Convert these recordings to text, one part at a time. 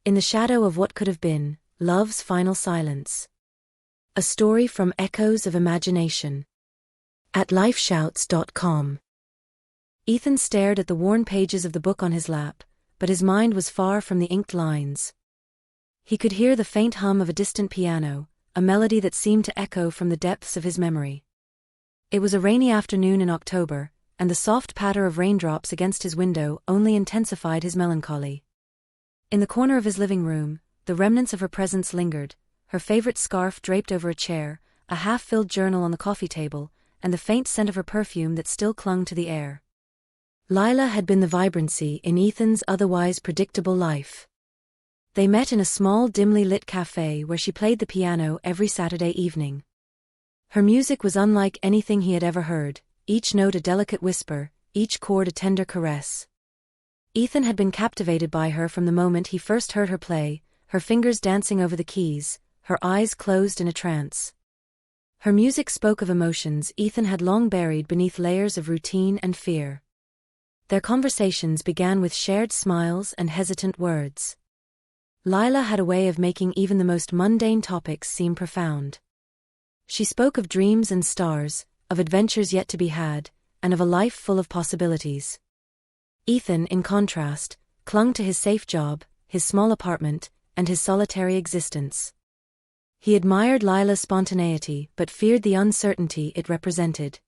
In the shadow of what could have been, love's final silence. A story from Echoes of Imagination. At lifeshouts.com. Ethan stared at the worn pages of the book on his lap, but his mind was far from the inked lines. He could hear the faint hum of a distant piano, a melody that seemed to echo from the depths of his memory. It was a rainy afternoon in October, and the soft patter of raindrops against his window only intensified his melancholy. In the corner of his living room, the remnants of her presence lingered, her favorite scarf draped over a chair, a half-filled journal on the coffee table, and the faint scent of her perfume that still clung to the air. Lila had been the vibrancy in Ethan's otherwise predictable life. They met in a small dimly lit cafe where she played the piano every Saturday evening. Her music was unlike anything he had ever heard, each note a delicate whisper, each chord a tender caress. Ethan had been captivated by her from the moment he first heard her play, her fingers dancing over the keys, her eyes closed in a trance. Her music spoke of emotions Ethan had long buried beneath layers of routine and fear. Their conversations began with shared smiles and hesitant words. Lila had a way of making even the most mundane topics seem profound. She spoke of dreams and stars, of adventures yet to be had, and of a life full of possibilities. Ethan, in contrast, clung to his safe job, his small apartment, and his solitary existence. He admired Lila's spontaneity but feared the uncertainty it represented.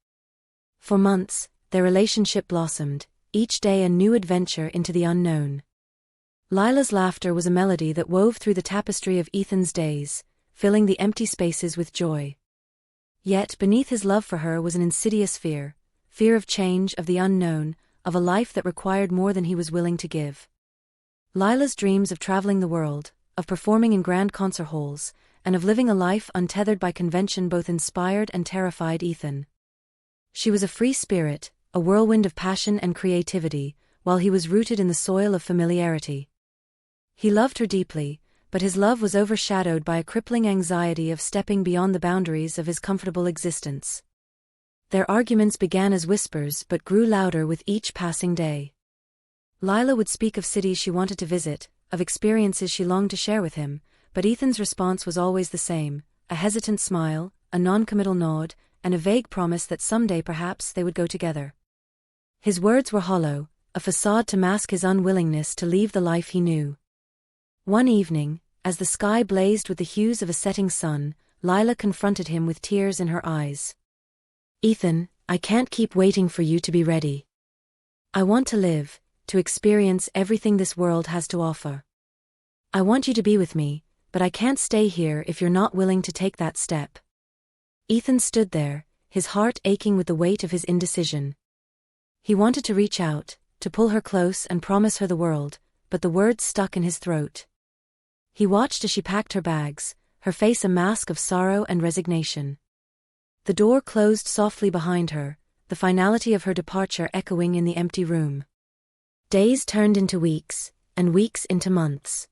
For months, their relationship blossomed, each day a new adventure into the unknown. Lila's laughter was a melody that wove through the tapestry of Ethan's days, filling the empty spaces with joy. Yet beneath his love for her was an insidious fear of change, of the unknown, of a life that required more than he was willing to give. Lila's dreams of traveling the world, of performing in grand concert halls, and of living a life untethered by convention both inspired and terrified Ethan. She was a free spirit, a whirlwind of passion and creativity, while he was rooted in the soil of familiarity. He loved her deeply, but his love was overshadowed by a crippling anxiety of stepping beyond the boundaries of his comfortable existence. Their arguments began as whispers but grew louder with each passing day. Lila would speak of cities she wanted to visit, of experiences she longed to share with him, but Ethan's response was always the same, a hesitant smile, a non-committal nod, and a vague promise that someday perhaps they would go together. His words were hollow, a facade to mask his unwillingness to leave the life he knew. One evening, as the sky blazed with the hues of a setting sun, Lila confronted him with tears in her eyes. "Ethan, I can't keep waiting for you to be ready. I want to live, to experience everything this world has to offer. I want you to be with me, but I can't stay here if you're not willing to take that step." Ethan stood there, his heart aching with the weight of his indecision. He wanted to reach out, to pull her close and promise her the world, but the words stuck in his throat. He watched as she packed her bags, her face a mask of sorrow and resignation. The door closed softly behind her, the finality of her departure echoing in the empty room. Days turned into weeks, and weeks into months.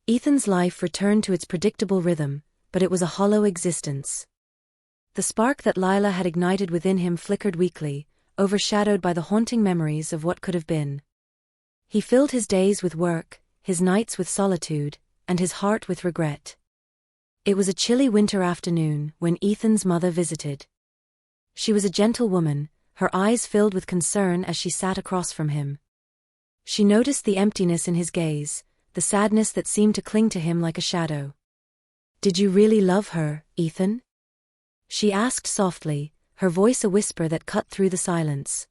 Ethan's life returned to its predictable rhythm, but it was a hollow existence. The spark that Lila had ignited within him flickered weakly, overshadowed by the haunting memories of what could have been. He filled his days with work, his nights with solitude, and his heart with regret. It was a chilly winter afternoon when Ethan's mother visited. She was a gentle woman, her eyes filled with concern as she sat across from him. She noticed the emptiness in his gaze, the sadness that seemed to cling to him like a shadow. "Did you really love her, Ethan?" she asked softly, her voice a whisper that cut through the silence.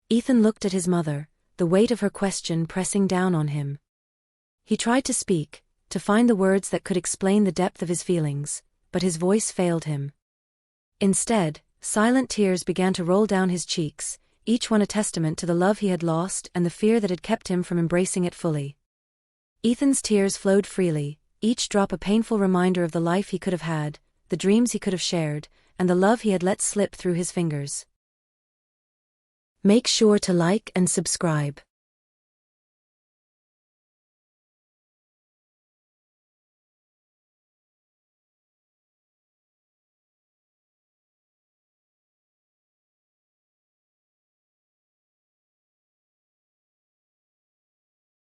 Ethan looked at his mother, the weight of her question pressing down on him. He tried to speak, to find the words that could explain the depth of his feelings, but his voice failed him. Instead, silent tears began to roll down his cheeks, each one a testament to the love he had lost and the fear that had kept him from embracing it fully. Ethan's tears flowed freely, each drop a painful reminder of the life he could have had, the dreams he could have shared, and the love he had let slip through his fingers. Make sure to like and subscribe.